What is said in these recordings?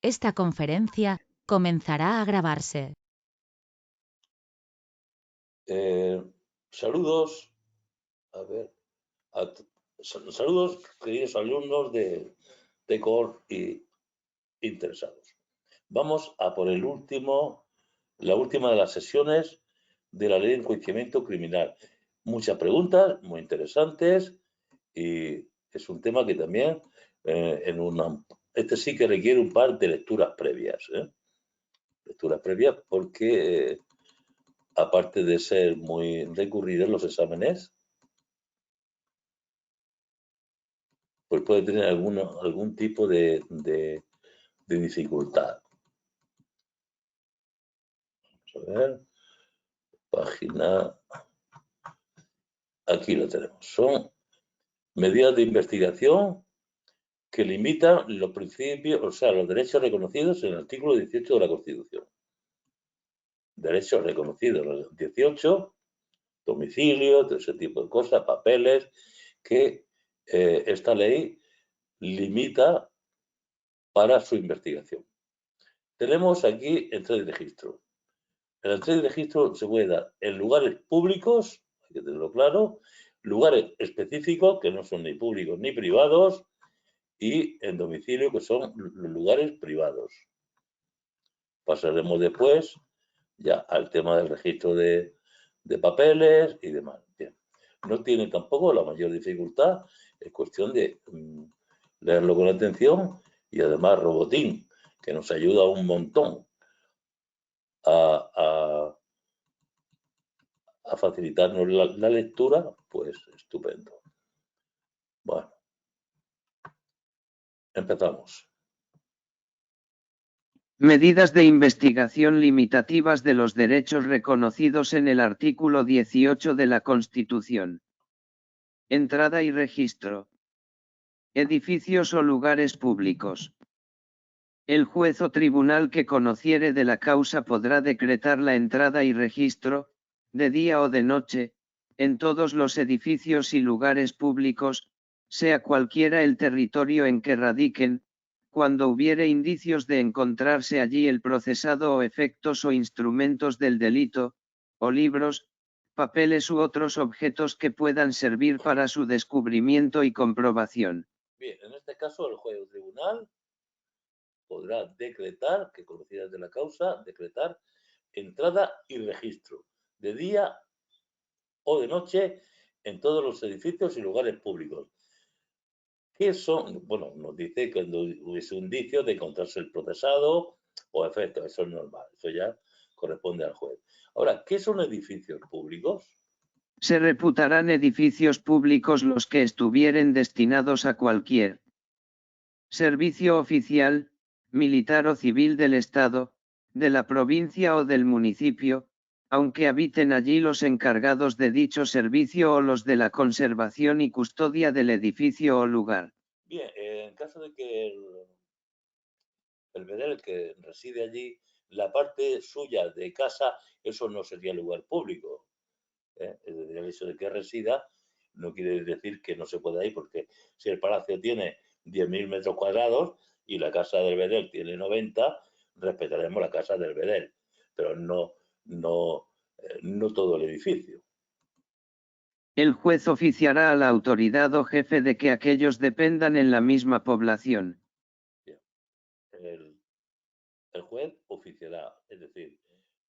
Esta conferencia comenzará a grabarse. Saludos, saludos, queridos alumnos de TECOR y interesados. Vamos a por la última de las sesiones de la ley de enjuiciamiento criminal. Muchas preguntas muy interesantes y es un tema que también este sí que requiere un par de lecturas previas. Lecturas previas porque aparte de ser muy recurridos los exámenes, pues puede tener algún tipo de dificultad. Vamos a ver, página, aquí lo tenemos. Son medidas de investigación que limitan los principios, o sea, los derechos reconocidos en el artículo 18 de la Constitución. Derechos reconocidos en el 18, domicilio, todo ese tipo de cosas, papeles, que esta ley limita para su investigación. Tenemos aquí entrada y registro. El entrada y registro se puede dar en lugares públicos, hay que tenerlo claro, lugares específicos que no son ni públicos ni privados y en domicilio que son lugares privados. Pasaremos después ya al tema del registro de papeles y demás. Bien. No tiene tampoco la mayor dificultad, es cuestión de leerlo con atención y además Robotín, que nos ayuda un montón a facilitarnos la lectura, pues estupendo. Bueno, empezamos. Medidas de investigación limitativas de los derechos reconocidos en el artículo 18 de la Constitución. Entrada y registro. Edificios o lugares públicos. El juez o tribunal que conociere de la causa podrá decretar la entrada y registro, de día o de noche, en todos los edificios y lugares públicos, sea cualquiera el territorio en que radiquen, cuando hubiere indicios de encontrarse allí el procesado o efectos o instrumentos del delito, o libros, papeles u otros objetos que puedan servir para su descubrimiento y comprobación. Bien, en este caso el juez o tribunal podrá decretar, que conocidas de la causa, decretar entrada y registro, de día o de noche, en todos los edificios y lugares públicos. ¿Qué son? Bueno, nos dice cuando hubiese un indicio de encontrarse el procesado o efectos, eso es normal, eso ya corresponde al juez. Ahora, ¿qué son edificios públicos? Se reputarán edificios públicos los que estuvieren destinados a cualquier servicio oficial, militar o civil del Estado, de la provincia o del municipio, aunque habiten allí los encargados de dicho servicio o los de la conservación y custodia del edificio o lugar. Bien, en caso de que el bedel que reside allí, la parte suya de casa, eso no sería lugar público. El hecho de que resida no quiere decir que no se pueda ir, porque si el palacio tiene 10.000 metros cuadrados y la casa del bedel tiene 90, respetaremos la casa del bedel, pero no todo el edificio. El juez oficiará a la autoridad o jefe de que aquellos dependan en la misma población. Bien. El juez oficiará, es decir,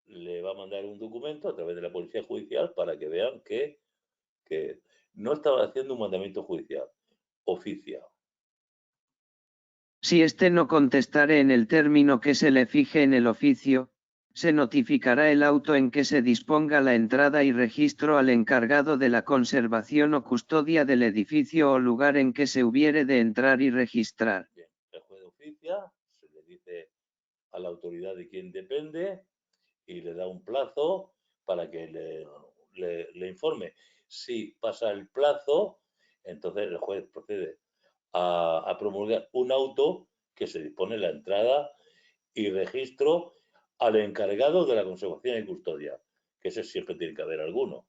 le va a mandar un documento a través de la policía judicial para que vean que no estaba haciendo un mandamiento judicial, oficia. Si éste no contestare en el término que se le fije en el oficio, se notificará el auto en que se disponga la entrada y registro al encargado de la conservación o custodia del edificio o lugar en que se hubiere de entrar y registrar. Bien, el juez oficia, se le dice a la autoridad de quien depende y le da un plazo para que le informe. Si pasa el plazo, entonces el juez procede a promulgar un auto que se dispone la entrada y registro al encargado de la conservación y custodia, que ese siempre tiene que haber alguno.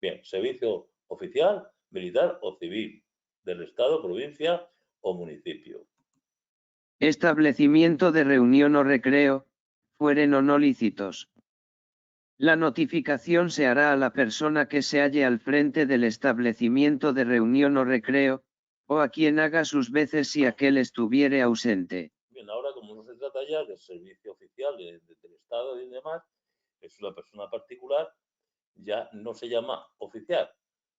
Bien, servicio oficial, militar o civil, del Estado, provincia o municipio. establecimiento de reunión o recreo, fueren o no lícitos. La notificación se hará a la persona que se halle al frente del establecimiento de reunión o recreo, o a quien haga sus veces si aquel estuviere ausente. Bien, ahora como no se trata ya del servicio oficial del Estado y demás, es una persona particular, ya no se llama oficial,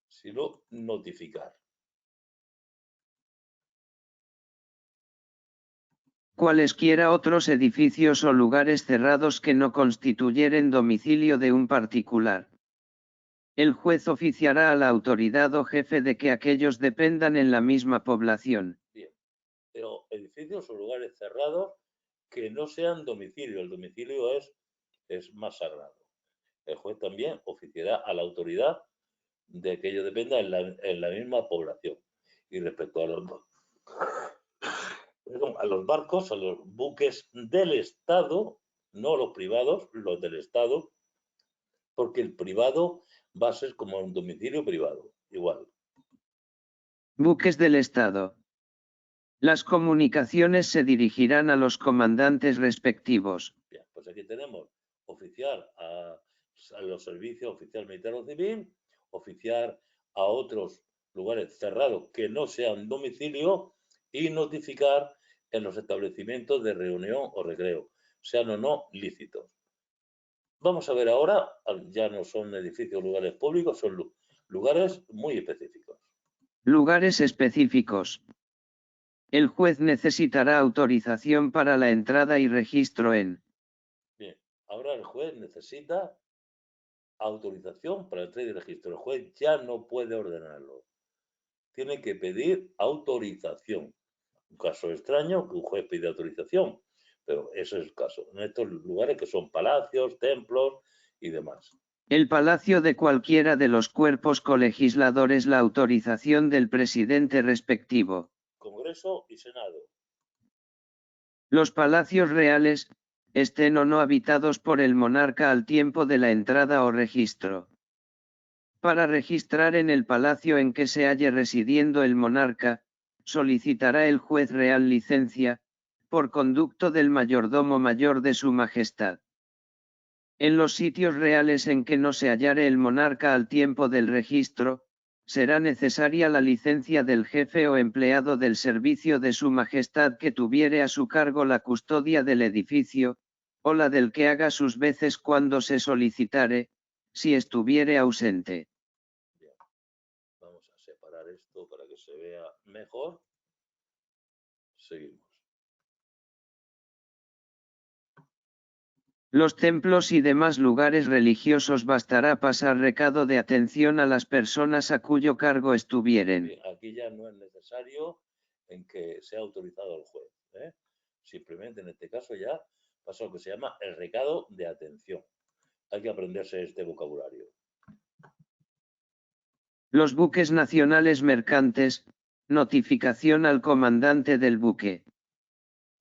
sino notificar. Cualesquiera otros edificios o lugares cerrados que no constituyeren domicilio de un particular. El juez oficiará a la autoridad o jefe de que aquellos dependan en la misma población. Bien, pero edificios o lugares cerrados que no sean domicilio. El domicilio es más sagrado. El juez también oficiará a la autoridad de que ello dependa en la misma población. Y respecto a los barcos, a los buques del Estado, no los privados, los del Estado, porque el privado va a ser como un domicilio privado, igual. Buques del Estado. Las comunicaciones se dirigirán a los comandantes respectivos. Bien, pues aquí tenemos oficiar a los servicios oficial militar o civil, oficiar a otros lugares cerrados que no sean domicilio y notificar en los establecimientos de reunión o recreo, sean o no lícitos. Vamos a ver ahora, ya no son edificios o lugares públicos, son lugares muy específicos. Lugares específicos. El juez necesitará autorización para la entrada y registro en. Bien, ahora el juez necesita autorización para entrar y registro. El juez ya no puede ordenarlo. Tiene que pedir autorización. Un caso extraño que un juez pide autorización, pero ese es el caso. En estos lugares que son palacios, templos y demás. El palacio de cualquiera de los cuerpos colegisladores, la autorización del presidente respectivo. Congreso y Senado. Los palacios reales, estén o no habitados por el monarca al tiempo de la entrada o registro. Para registrar en el palacio en que se halle residiendo el monarca, solicitará el juez real licencia, por conducto del mayordomo mayor de su majestad. En los sitios reales en que no se hallare el monarca al tiempo del registro, será necesaria la licencia del jefe o empleado del servicio de su majestad que tuviere a su cargo la custodia del edificio, o la del que haga sus veces cuando se solicitare, si estuviere ausente. Bien. Vamos a separar esto para que se vea mejor. Seguimos. Los templos y demás lugares religiosos bastará pasar recado de atención a las personas a cuyo cargo estuvieren. Bien, aquí ya no es necesario en que sea autorizado el juez. Simplemente en este caso ya pasa lo que se llama el recado de atención. Hay que aprenderse este vocabulario. Los buques nacionales mercantes, notificación al comandante del buque.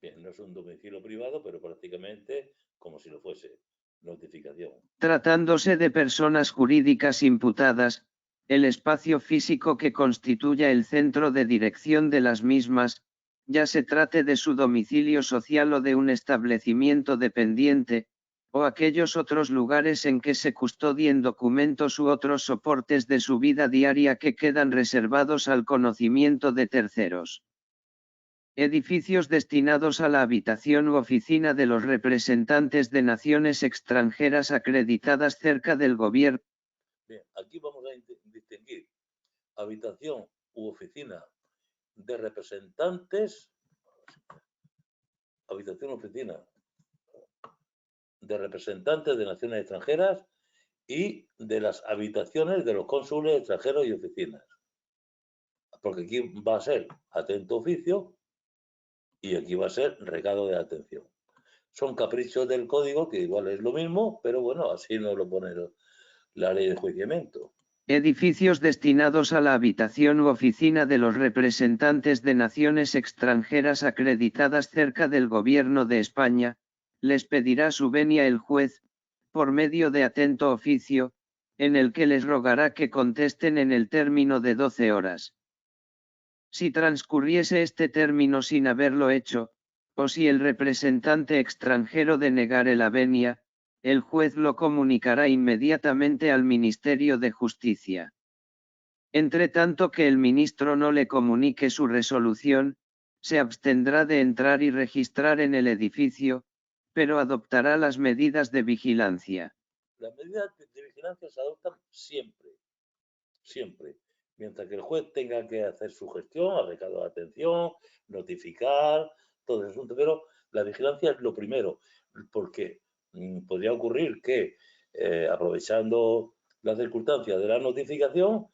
Bien, no es un domicilio privado, pero prácticamente como si lo fuese. Notificación. Tratándose de personas jurídicas imputadas, el espacio físico que constituya el centro de dirección de las mismas, ya se trate de su domicilio social o de un establecimiento dependiente, o aquellos otros lugares en que se custodien documentos u otros soportes de su vida diaria que quedan reservados al conocimiento de terceros. Edificios destinados a la habitación u oficina de los representantes de naciones extranjeras acreditadas cerca del gobierno. Bien, aquí vamos a distinguir habitación u oficina de representantes, habitación u oficina de representantes de naciones extranjeras y de las habitaciones de los cónsules extranjeros y oficinas. Porque aquí va a ser atento oficio y aquí va a ser recado de atención. Son caprichos del código que igual es lo mismo, pero bueno, así nos lo pone la ley de enjuiciamiento. Edificios destinados a la habitación u oficina de los representantes de naciones extranjeras acreditadas cerca del gobierno de España, les pedirá su venia el juez, por medio de atento oficio, en el que les rogará que contesten en el término de 12 horas. Si transcurriese este término sin haberlo hecho, o si el representante extranjero denegare la venia, el juez lo comunicará inmediatamente al Ministerio de Justicia. Entre tanto que el ministro no le comunique su resolución, se abstendrá de entrar y registrar en el edificio, pero adoptará las medidas de vigilancia. Las medidas de vigilancia se adoptan siempre, siempre. Mientras que el juez tenga que hacer su gestión, al recado de atención, notificar, todo ese asunto. Pero la vigilancia es lo primero, porque podría ocurrir que, aprovechando las circunstancias de la notificación,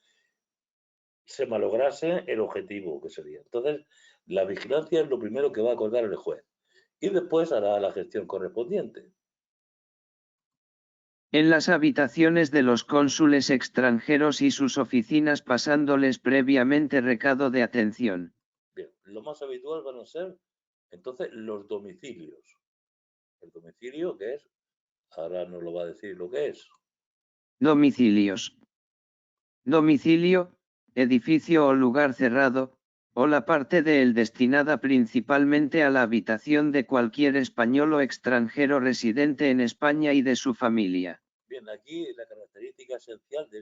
se malograse el objetivo que sería. Entonces, la vigilancia es lo primero que va a acordar el juez y después hará la gestión correspondiente. En las habitaciones de los cónsules extranjeros y sus oficinas pasándoles previamente recado de atención. Bien, lo más habitual van a ser entonces los domicilios. El domicilio, que es, ahora nos lo va a decir lo que es. Domicilios. Domicilio, edificio o lugar cerrado, o la parte de él destinada principalmente a la habitación de cualquier español o extranjero residente en España y de su familia. Bien, aquí la característica esencial de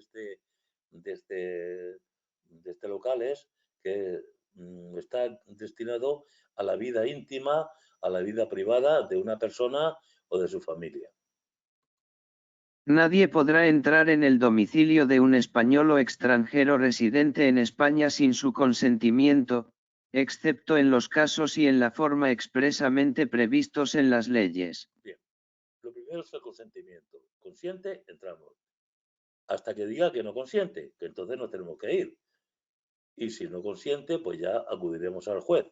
este local es que está destinado a la vida íntima, a la vida privada de una persona o de su familia. Nadie podrá entrar en el domicilio de un español o extranjero residente en España sin su consentimiento, excepto en los casos y en la forma expresamente previstos en las leyes. Bien, lo primero es el consentimiento. Consiente, entramos. Hasta que diga que no consiente, que entonces nos tenemos que ir. Y si no consiente, pues ya acudiremos al juez.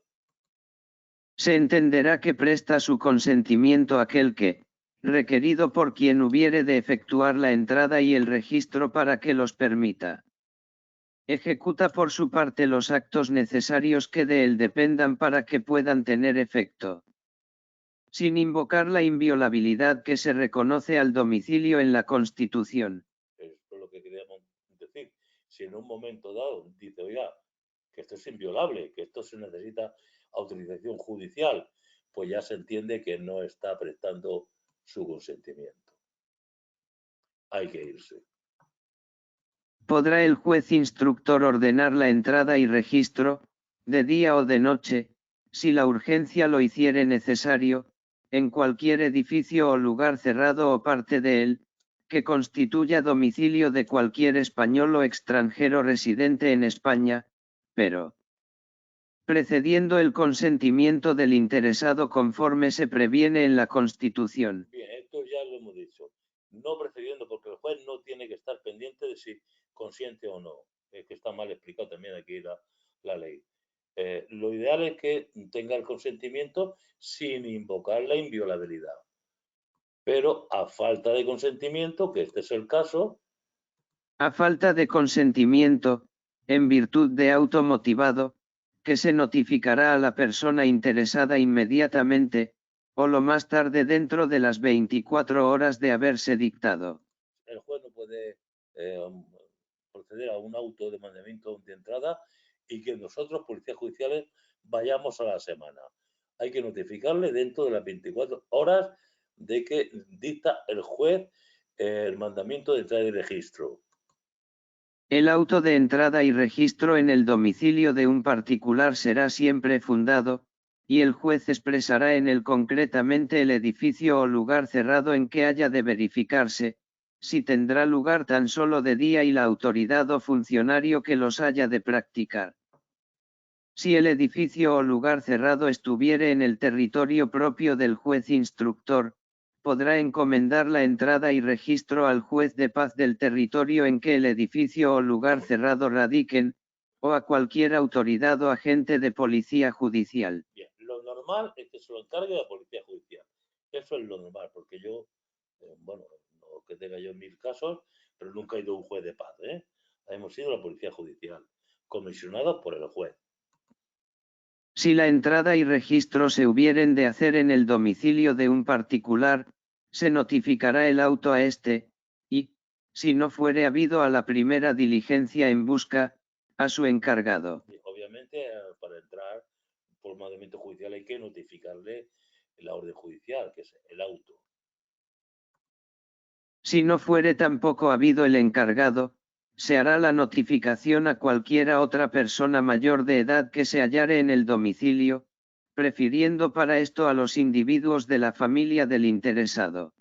Se entenderá que presta su consentimiento aquel que, requerido por quien hubiere de efectuar la entrada y el registro para que los permita, ejecuta por su parte los actos necesarios que de él dependan para que puedan tener efecto, sin invocar la inviolabilidad que se reconoce al domicilio en la Constitución. Esto es lo que queríamos decir. Si en un momento dado dice, oiga, que esto es inviolable, que esto se necesita autorización judicial, pues ya se entiende que no está prestando su consentimiento. Hay que irse. Podrá el juez instructor ordenar la entrada y registro, de día o de noche, si la urgencia lo hiciere necesario, en cualquier edificio o lugar cerrado o parte de él, que constituya domicilio de cualquier español o extranjero residente en España, pero, precediendo el consentimiento del interesado conforme se previene en la Constitución. Bien, esto ya lo hemos dicho. No precediendo, porque el juez no tiene que estar pendiente de si consiente o no. Es que está mal explicado también aquí la ley. Lo ideal es que tenga el consentimiento sin invocar la inviolabilidad. Pero a falta de consentimiento, que este es el caso. A falta de consentimiento, en virtud de auto motivado, que se notificará a la persona interesada inmediatamente, o lo más tarde dentro de las 24 horas de haberse dictado. El juez no puede proceder a un auto de mandamiento de entrada y que nosotros, policías judiciales, vayamos a la semana. Hay que notificarle dentro de las 24 horas de que dicta el juez el mandamiento de entrada y registro. El auto de entrada y registro en el domicilio de un particular será siempre fundado, y el juez expresará en él concretamente el edificio o lugar cerrado en que haya de verificarse, si tendrá lugar tan solo de día y la autoridad o funcionario que los haya de practicar. Si el edificio o lugar cerrado estuviere en el territorio propio del juez instructor, podrá encomendar la entrada y registro al juez de paz del territorio en que el edificio o lugar cerrado radiquen, o a cualquier autoridad o agente de policía judicial. Bien, lo normal es que se lo encargue la policía judicial. Eso es lo normal, porque yo, bueno, no que tenga yo 1000 casos, pero nunca he ido a un juez de paz, ¿eh? Hemos ido a la policía judicial, comisionados por el juez. Si la entrada y registro se hubieren de hacer en el domicilio de un particular, se notificará el auto a este, y, si no fuere habido a la primera diligencia en busca, a su encargado. Y obviamente, para entrar, por mandamiento judicial hay que notificarle la orden judicial, que es el auto. Si no fuere tampoco habido el encargado, se hará la notificación a cualquiera otra persona mayor de edad que se hallare en el domicilio, prefiriendo para esto a los individuos de la familia del interesado.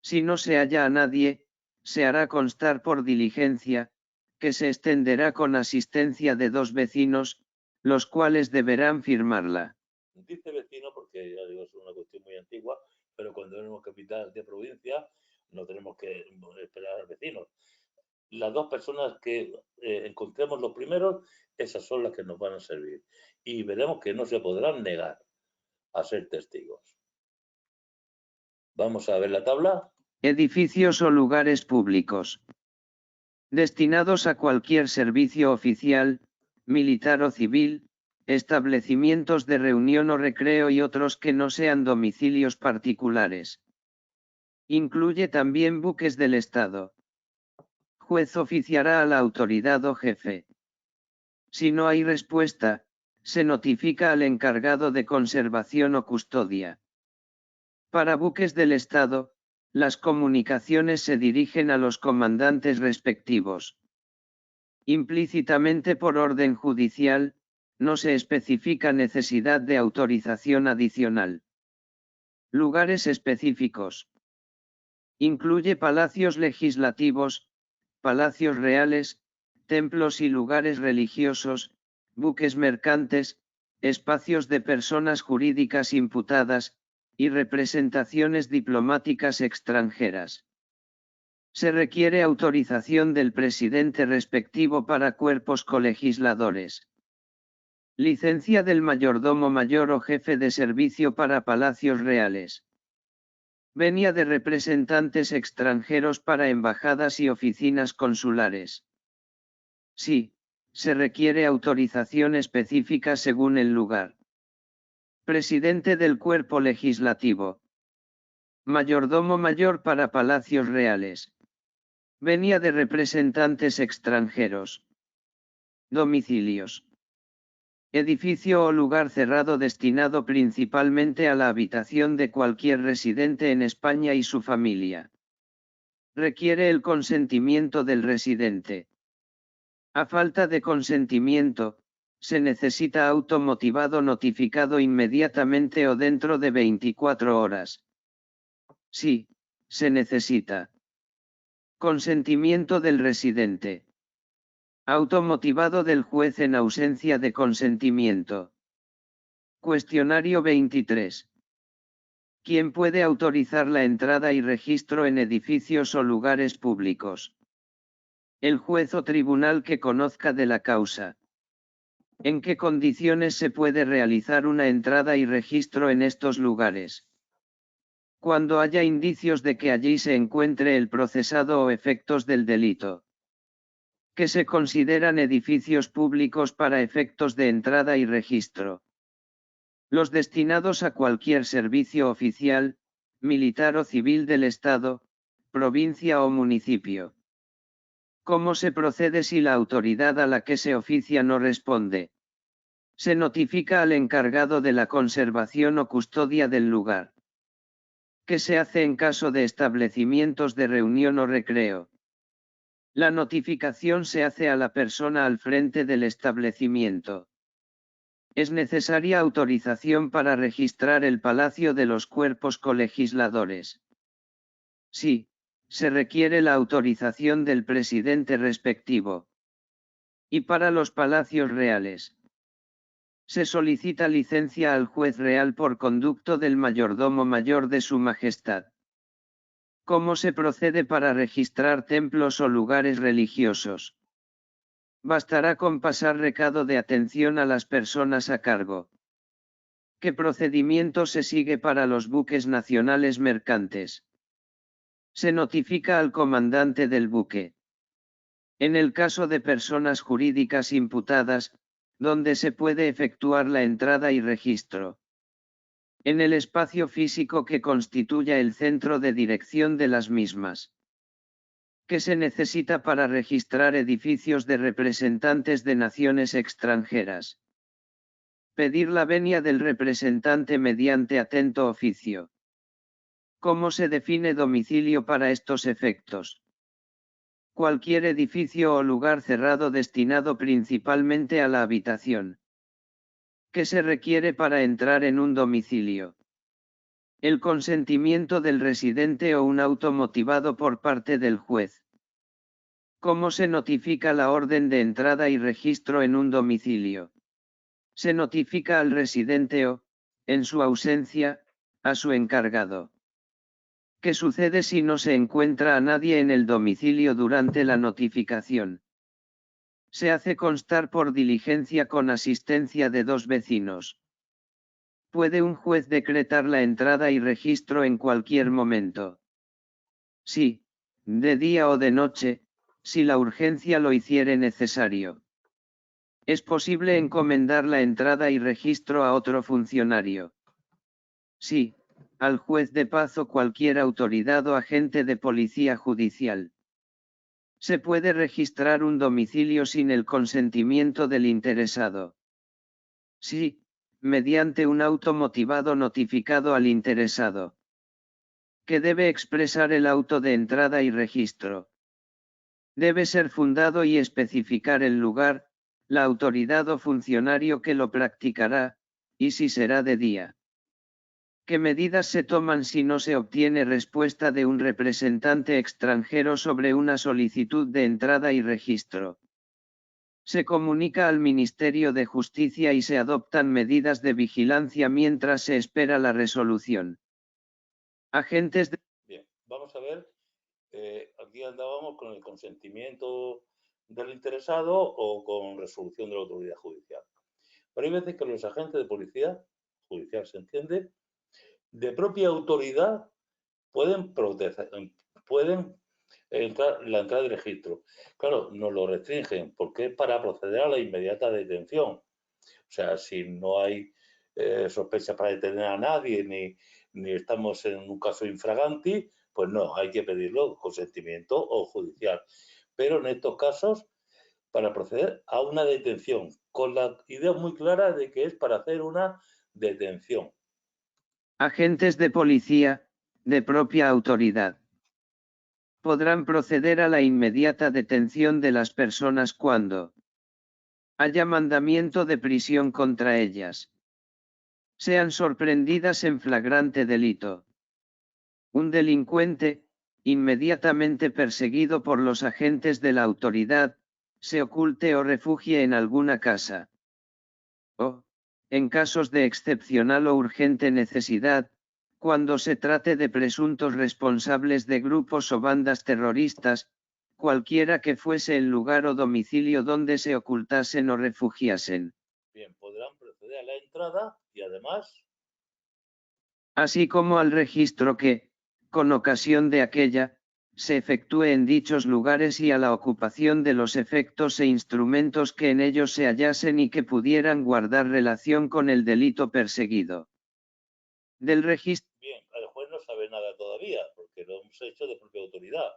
Si no se halla a nadie, se hará constar por diligencia, que se extenderá con asistencia de 2 vecinos, los cuales deberán firmarla. Dice vecino porque, ya digo, es una cuestión muy antigua, pero cuando tenemos capital de provincia no tenemos que esperar a vecinos. Las 2 personas que encontremos los primeros, esas son las que nos van a servir. Y veremos que no se podrán negar a ser testigos. Vamos a ver la tabla. Edificios o lugares públicos destinados a cualquier servicio oficial, militar o civil, establecimientos de reunión o recreo y otros que no sean domicilios particulares. Incluye también buques del Estado. Juez oficiará a la autoridad o jefe. Si no hay respuesta, se notifica al encargado de conservación o custodia. Para buques del Estado, las comunicaciones se dirigen a los comandantes respectivos. Implícitamente por orden judicial, no se especifica necesidad de autorización adicional. Lugares específicos. Incluye palacios legislativos, palacios reales, templos y lugares religiosos, buques mercantes, espacios de personas jurídicas imputadas, y representaciones diplomáticas extranjeras. Se requiere autorización del presidente respectivo para cuerpos colegisladores. Licencia del mayordomo mayor o jefe de servicio para palacios reales. Venia de representantes extranjeros para embajadas y oficinas consulares. Sí, se requiere autorización específica según el lugar. Presidente del cuerpo legislativo. Mayordomo mayor para palacios reales. Venia de representantes extranjeros. Domicilios. Edificio o lugar cerrado destinado principalmente a la habitación de cualquier residente en España y su familia. Requiere el consentimiento del residente. A falta de consentimiento, se necesita auto motivado notificado inmediatamente o dentro de 24 horas. Sí, se necesita. Consentimiento del residente. Auto motivado del juez en ausencia de consentimiento. Cuestionario 23. ¿Quién puede autorizar la entrada y registro en edificios o lugares públicos? El juez o tribunal que conozca de la causa. ¿En qué condiciones se puede realizar una entrada y registro en estos lugares? Cuando haya indicios de que allí se encuentre el procesado o efectos del delito. Que se consideran edificios públicos para efectos de entrada y registro. Los destinados a cualquier servicio oficial, militar o civil del Estado, provincia o municipio. ¿Cómo se procede si la autoridad a la que se oficia no responde? Se notifica al encargado de la conservación o custodia del lugar. ¿Qué se hace en caso de establecimientos de reunión o recreo? La notificación se hace a la persona al frente del establecimiento. Es necesaria autorización para registrar el Palacio de los Cuerpos Colegisladores. Sí, se requiere la autorización del presidente respectivo. Y para los palacios reales. Se solicita licencia al juez real por conducto del mayordomo mayor de su majestad. ¿Cómo se procede para registrar templos o lugares religiosos? Bastará con pasar recado de atención a las personas a cargo. ¿Qué procedimiento se sigue para los buques nacionales mercantes? Se notifica al comandante del buque. En el caso de personas jurídicas imputadas, donde se puede efectuar la entrada y registro. En el espacio físico que constituya el centro de dirección de las mismas. ¿Qué se necesita para registrar edificios de representantes de naciones extranjeras? Pedir la venia del representante mediante atento oficio. ¿Cómo se define domicilio para estos efectos? Cualquier edificio o lugar cerrado destinado principalmente a la habitación. ¿Qué se requiere para entrar en un domicilio? El consentimiento del residente o un auto motivado por parte del juez. ¿Cómo se notifica la orden de entrada y registro en un domicilio? Se notifica al residente o, en su ausencia, a su encargado. ¿Qué sucede si no se encuentra a nadie en el domicilio durante la notificación? Se hace constar por diligencia con asistencia de 2 vecinos. ¿Puede un juez decretar la entrada y registro en cualquier momento? Sí, de día o de noche, si la urgencia lo hiciere necesario. ¿Es posible encomendar la entrada y registro a otro funcionario? Sí, al juez de paz o cualquier autoridad o agente de policía judicial. ¿Se puede registrar un domicilio sin el consentimiento del interesado? Sí, mediante un auto motivado notificado al interesado. ¿Qué debe expresar el auto de entrada y registro? Debe ser fundado y especificar el lugar, la autoridad o funcionario que lo practicará, y si será de día. ¿Qué medidas se toman si no se obtiene respuesta de un representante extranjero sobre una solicitud de entrada y registro? Se comunica al Ministerio de Justicia y se adoptan medidas de vigilancia mientras se espera la resolución. Agentes de... Bien, vamos a ver, aquí andábamos con el consentimiento del interesado o con resolución de la autoridad judicial. Pero hay veces que los agentes de policía judicial, se entiende, de propia autoridad pueden entrar la entrada de registro. Claro, nos lo restringen porque es para proceder a la inmediata detención. O sea, si no hay sospecha para detener a nadie ni estamos en un caso infraganti, pues no, hay que pedirlo consentimiento o judicial. Pero en estos casos, para proceder a una detención, con la idea muy clara de que es para hacer una detención. Agentes de policía, de propia autoridad. Podrán proceder a la inmediata detención de las personas cuando haya mandamiento de prisión contra ellas. Sean sorprendidas en flagrante delito. Un delincuente, inmediatamente perseguido por los agentes de la autoridad, se oculte o refugie en alguna casa. O, en casos de excepcional o urgente necesidad, cuando se trate de presuntos responsables de grupos o bandas terroristas, cualquiera que fuese el lugar o domicilio donde se ocultasen o refugiasen. Bien, podrán proceder a la entrada y además... Así como al registro que, con ocasión de aquella, se efectúe en dichos lugares y a la ocupación de los efectos e instrumentos que en ellos se hallasen y que pudieran guardar relación con el delito perseguido. Del registro. Bien, el juez no sabe nada todavía, porque lo hemos hecho de propia autoridad.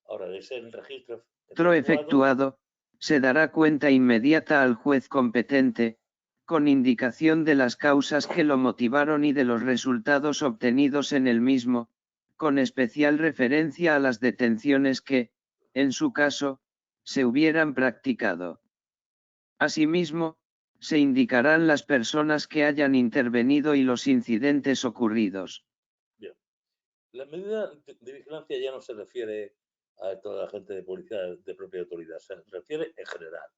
Ahora, de ese registro efectuado, se dará cuenta inmediata al juez competente, con indicación de las causas que lo motivaron y de los resultados obtenidos en el mismo, con especial referencia a las detenciones que, en su caso, se hubieran practicado. Asimismo, se indicarán las personas que hayan intervenido y los incidentes ocurridos. Bien. La medida de vigilancia ya no se refiere a toda la gente de policía de propia autoridad, se refiere en general.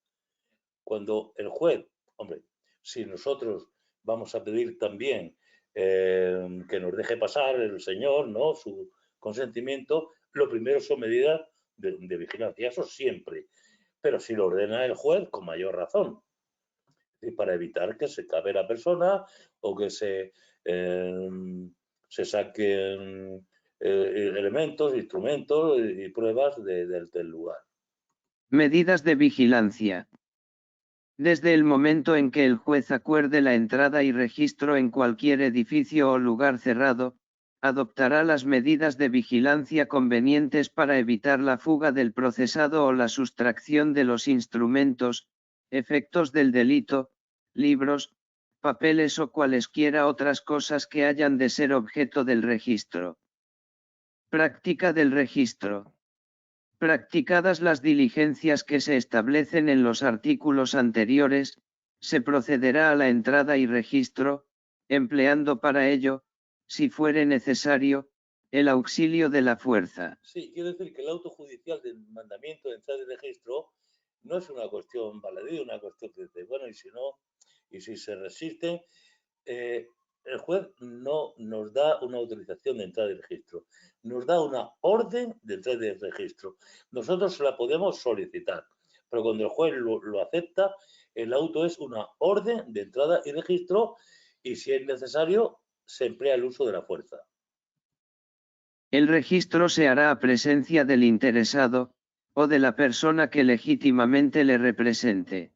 Cuando el juez, hombre, si nosotros vamos a pedir también que nos deje pasar el señor, ¿no?, su consentimiento, lo primero son medidas de vigilancia, eso siempre. Pero si lo ordena el juez, con mayor razón. Y para evitar que se escape la persona o que se saquen elementos, instrumentos y pruebas del lugar. Medidas de vigilancia. Desde el momento en que el juez acuerde la entrada y registro en cualquier edificio o lugar cerrado, adoptará las medidas de vigilancia convenientes para evitar la fuga del procesado o la sustracción de los instrumentos, efectos del delito, libros, papeles o cualesquiera otras cosas que hayan de ser objeto del registro. Práctica del registro. Practicadas las diligencias que se establecen en los artículos anteriores, se procederá a la entrada y registro, empleando para ello, si fuere necesario, el auxilio de la fuerza. Sí, quiero decir que el auto judicial del mandamiento de entrada y registro no es una cuestión baladí, una cuestión de, bueno, y si no, y si se resiste, el juez no nos da una autorización de entrada y registro, nos da una orden de entrada y registro. Nosotros se la podemos solicitar, pero cuando el juez lo acepta, el auto es una orden de entrada y registro y si es necesario, se emplea el uso de la fuerza. El registro se hará a presencia del interesado, o de la persona que legítimamente le represente.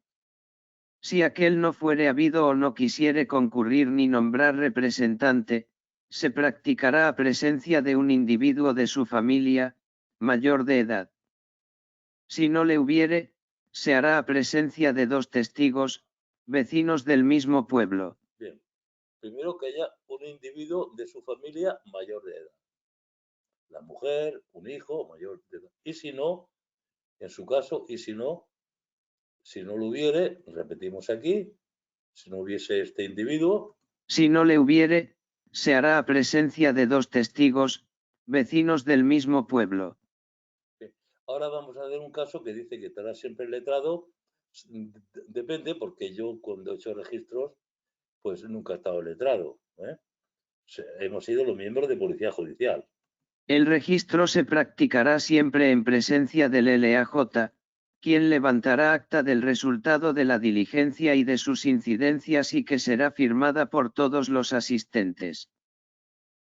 Si aquel no fuere habido o no quisiere concurrir ni nombrar representante, se practicará a presencia de un individuo de su familia, mayor de edad. Si no le hubiere, se hará a presencia de 2 testigos, vecinos del mismo pueblo. Bien, primero que haya un individuo de su familia mayor de edad. La mujer, un hijo mayor de edad. Y si no, en su caso, y si no lo hubiere, repetimos aquí, si no hubiese este individuo. Si no le hubiere, se hará a presencia de 2 testigos, vecinos del mismo pueblo. Ahora vamos a ver un caso que dice que estará siempre el letrado. Depende, porque yo cuando he hecho registros, pues nunca he estado letrado. Hemos sido los miembros de Policía Judicial. El registro se practicará siempre en presencia del LAJ, quien levantará acta del resultado de la diligencia y de sus incidencias y que será firmada por todos los asistentes.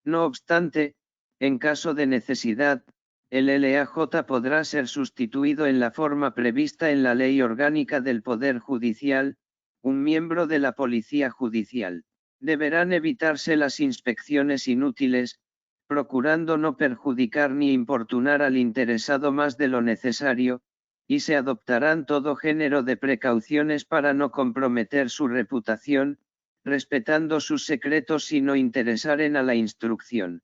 No obstante, en caso de necesidad, el LAJ podrá ser sustituido en la forma prevista en la Ley Orgánica del Poder Judicial, un miembro de la Policía Judicial. Deberán evitarse las inspecciones inútiles, procurando no perjudicar ni importunar al interesado más de lo necesario, y se adoptarán todo género de precauciones para no comprometer su reputación, respetando sus secretos si no interesaren a la instrucción.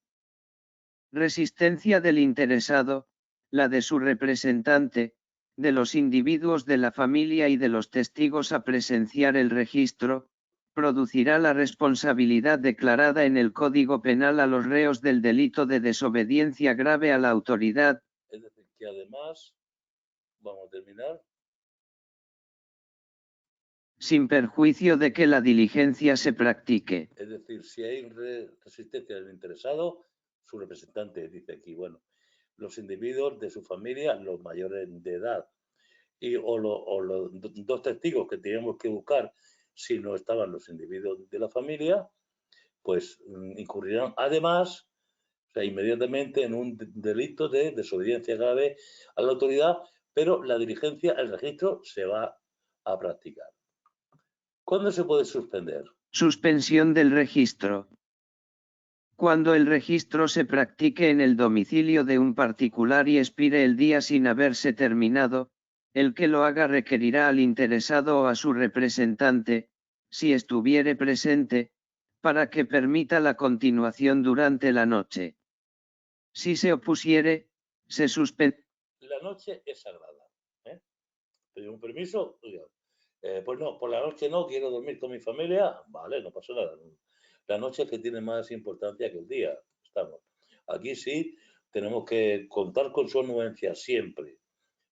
Resistencia del interesado, la de su representante, de los individuos de la familia y de los testigos a presenciar el registro, producirá la responsabilidad declarada en el Código Penal a los reos del delito de desobediencia grave a la autoridad. Es decir, que además, vamos a terminar. Sin perjuicio de que la diligencia se practique. Es decir, si hay resistencia del interesado, su representante dice aquí, bueno, los individuos de su familia, los mayores de edad, o los 2 testigos que teníamos que buscar si no estaban los individuos de la familia, pues incurrirán además, o sea, inmediatamente en un delito de desobediencia grave a la autoridad, pero la diligencia, el registro se va a practicar. ¿Cuándo se puede suspender? Suspensión del registro. Cuando el registro se practique en el domicilio de un particular y expire el día sin haberse terminado, el que lo haga requerirá al interesado o a su representante, si estuviere presente, para que permita la continuación durante la noche. Si se opusiere, se suspenderá. La noche es sagrada. ¿Pedí un permiso? Pues no, por la noche no, quiero dormir con mi familia. Vale, no pasa nada. La noche es que tiene más importancia que el día. Estamos. Aquí sí tenemos que contar con su anuencia siempre,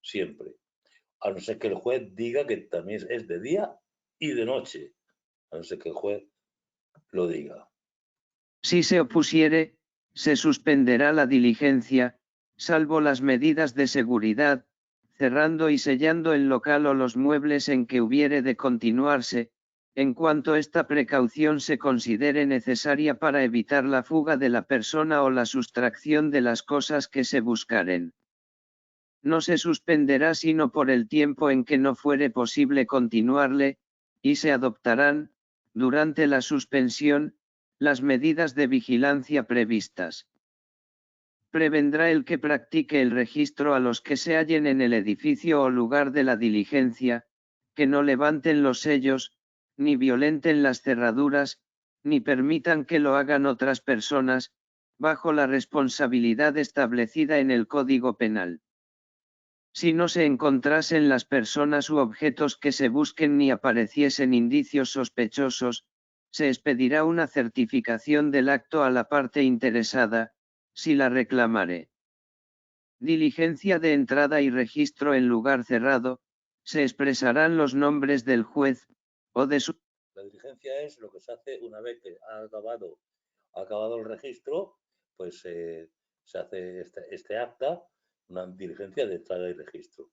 siempre. A no ser que el juez diga que también es de día y de noche. A no ser que el juez lo diga. Si se opusiere, se suspenderá la diligencia, salvo las medidas de seguridad, cerrando y sellando el local o los muebles en que hubiere de continuarse, en cuanto esta precaución se considere necesaria para evitar la fuga de la persona o la sustracción de las cosas que se buscaren. No se suspenderá sino por el tiempo en que no fuere posible continuarle, y se adoptarán, durante la suspensión, las medidas de vigilancia previstas. Prevendrá el que practique el registro a los que se hallen en el edificio o lugar de la diligencia, que no levanten los sellos, ni violenten las cerraduras, ni permitan que lo hagan otras personas, bajo la responsabilidad establecida en el Código Penal. Si no se encontrasen las personas u objetos que se busquen ni apareciesen indicios sospechosos, se expedirá una certificación del acto a la parte interesada, si la reclamare. Diligencia de entrada y registro en lugar cerrado, se expresarán los nombres del juez, o de su... La diligencia es lo que se hace una vez que ha acabado el registro, pues se hace este acta, una diligencia de entrada y registro.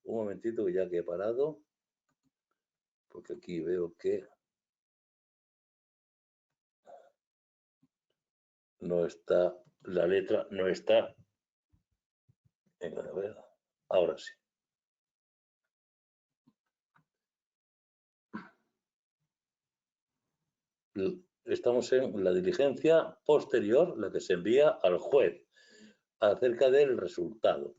Un momentito ya que he parado, porque aquí veo que no está, la letra no está. Venga, a ver, ahora sí. Estamos en la diligencia posterior, la que se envía al juez acerca del resultado.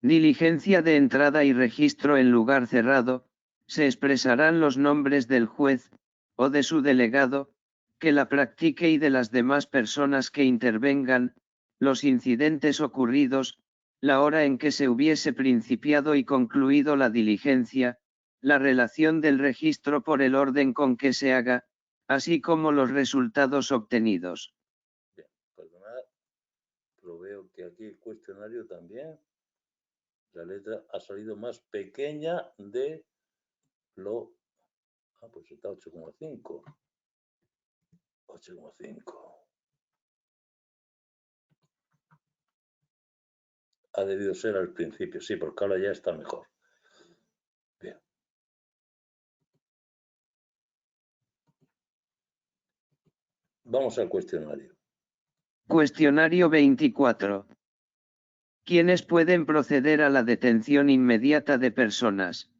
Diligencia de entrada y registro en lugar cerrado, se expresarán los nombres del juez, o de su delegado, que la practique y de las demás personas que intervengan, los incidentes ocurridos, la hora en que se hubiese principiado y concluido la diligencia, la relación del registro por el orden con que se haga, así como los resultados obtenidos. Bien, perdonad, pero veo que aquí el cuestionario también, la letra ha salido más pequeña de lo... Ah, pues está 8,5. 8,5. Ha debido ser al principio, sí, porque ahora ya está mejor. Bien. Vamos al cuestionario. Cuestionario 24. ¿Quiénes pueden proceder a la detención inmediata de personas?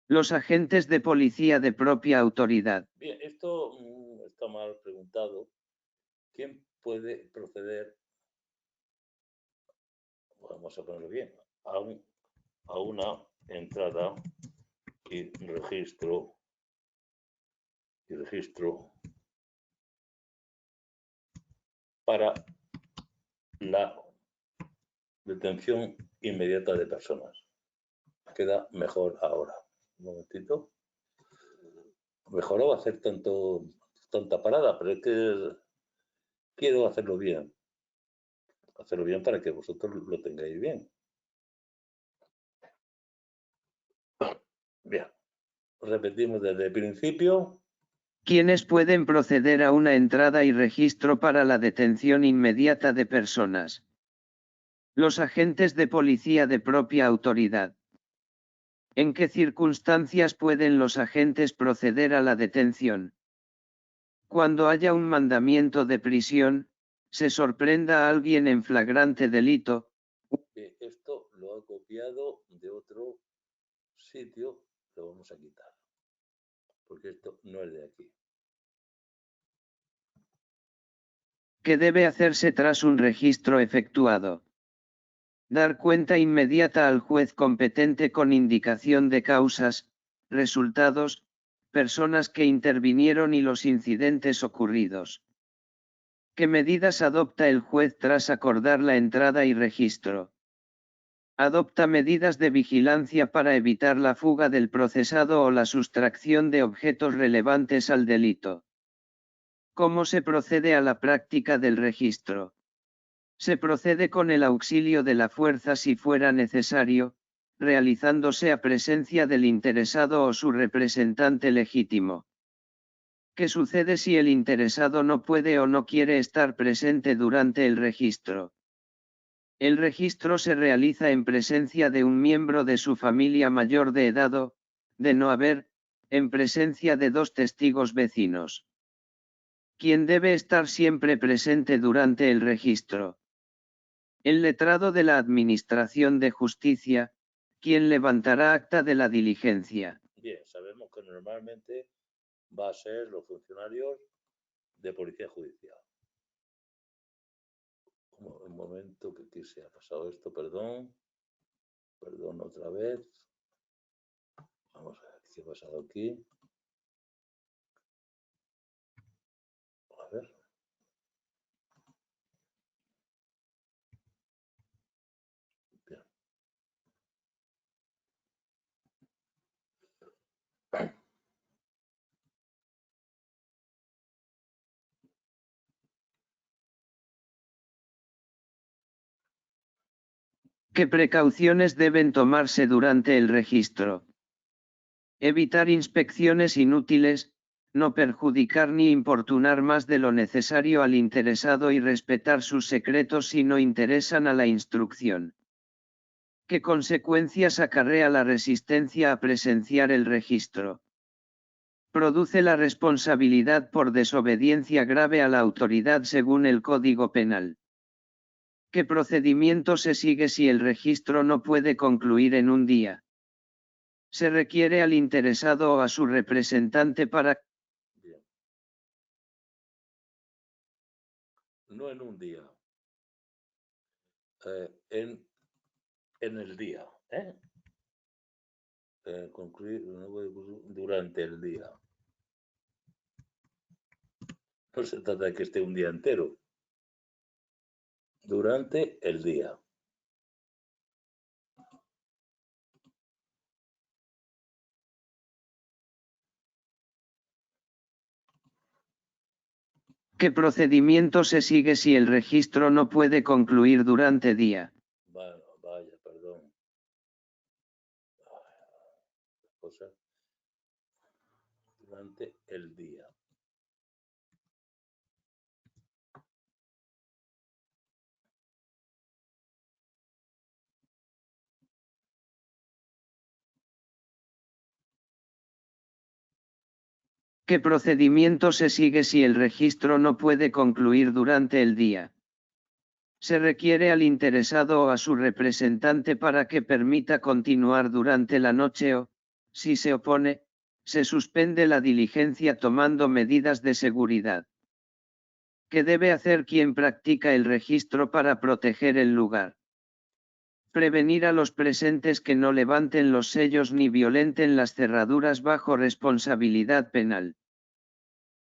Los agentes de policía de propia autoridad. Bien, esto está mal preguntado. ¿Quién puede proceder, vamos a ponerlo bien, a una entrada y registro para la detención inmediata de personas? Queda mejor ahora. Un momentito. Mejoró hacer tanta parada, pero es que quiero hacerlo bien. Hacerlo bien para que vosotros lo tengáis bien. Bien. Repetimos desde el principio. ¿Quiénes pueden proceder a una entrada y registro para la detención inmediata de personas? Los agentes de policía de propia autoridad. ¿En qué circunstancias pueden los agentes proceder a la detención? Cuando haya un mandamiento de prisión, se sorprenda a alguien en flagrante delito. Esto lo ha copiado de otro sitio, lo vamos a quitar, porque esto no es de aquí. ¿Qué debe hacerse tras un registro efectuado? Dar cuenta inmediata al juez competente con indicación de causas, resultados, personas que intervinieron y los incidentes ocurridos. ¿Qué medidas adopta el juez tras acordar la entrada y registro? Adopta medidas de vigilancia para evitar la fuga del procesado o la sustracción de objetos relevantes al delito. ¿Cómo se procede a la práctica del registro? Se procede con el auxilio de la fuerza si fuera necesario, realizándose a presencia del interesado o su representante legítimo. ¿Qué sucede si el interesado no puede o no quiere estar presente durante el registro? El registro se realiza en presencia de un miembro de su familia mayor de edad o, de no haber, en presencia de dos testigos vecinos. ¿Quién debe estar siempre presente durante el registro? El letrado de la Administración de Justicia, quien levantará acta de la diligencia. Bien, sabemos que normalmente va a ser los funcionarios de Policía Judicial. Un momento que aquí se ha pasado esto, perdón. Perdón otra vez. Vamos a ver qué ha pasado aquí. A ver. Bien. ¿Qué precauciones deben tomarse durante el registro? Evitar inspecciones inútiles, no perjudicar ni importunar más de lo necesario al interesado y respetar sus secretos si no interesan a la instrucción. ¿Qué consecuencias acarrea la resistencia a presenciar el registro? Produce la responsabilidad por desobediencia grave a la autoridad según el Código Penal. ¿Qué procedimiento se sigue si el registro no puede concluir en un día? Se requiere al interesado o a su representante para... Bien. No en un día. En el día. Concluir durante el día. No se trata de que esté un día entero. Durante el día. ¿Qué procedimiento se sigue si el registro no puede concluir durante día? Bueno, vaya, perdón. Cosas durante el día. ¿Qué procedimiento se sigue si el registro no puede concluir durante el día? Se requiere al interesado o a su representante para que permita continuar durante la noche o, si se opone, se suspende la diligencia tomando medidas de seguridad. ¿Qué debe hacer quien practica el registro para proteger el lugar? Prevenir a los presentes que no levanten los sellos ni violenten las cerraduras bajo responsabilidad penal.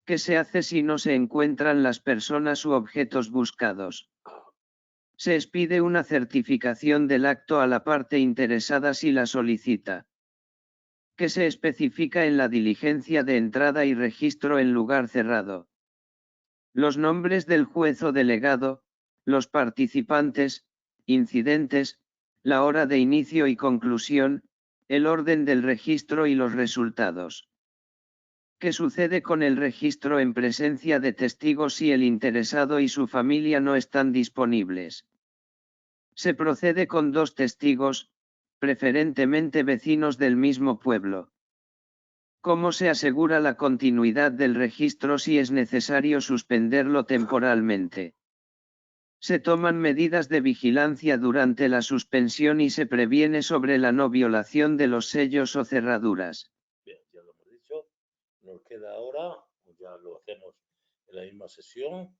¿Qué se hace si no se encuentran las personas u objetos buscados? Se expide una certificación del acto a la parte interesada si la solicita. ¿Qué se especifica en la diligencia de entrada y registro en lugar cerrado? Los nombres del juez o delegado, los participantes, incidentes, la hora de inicio y conclusión, el orden del registro y los resultados. ¿Qué sucede con el registro en presencia de testigos si el interesado y su familia no están disponibles? Se procede con 2 testigos, preferentemente vecinos del mismo pueblo. ¿Cómo se asegura la continuidad del registro si es necesario suspenderlo temporalmente? Se toman medidas de vigilancia durante la suspensión y se previene sobre la no violación de los sellos o cerraduras. Bien, ya lo hemos dicho. Nos queda ahora, ya lo hacemos en la misma sesión,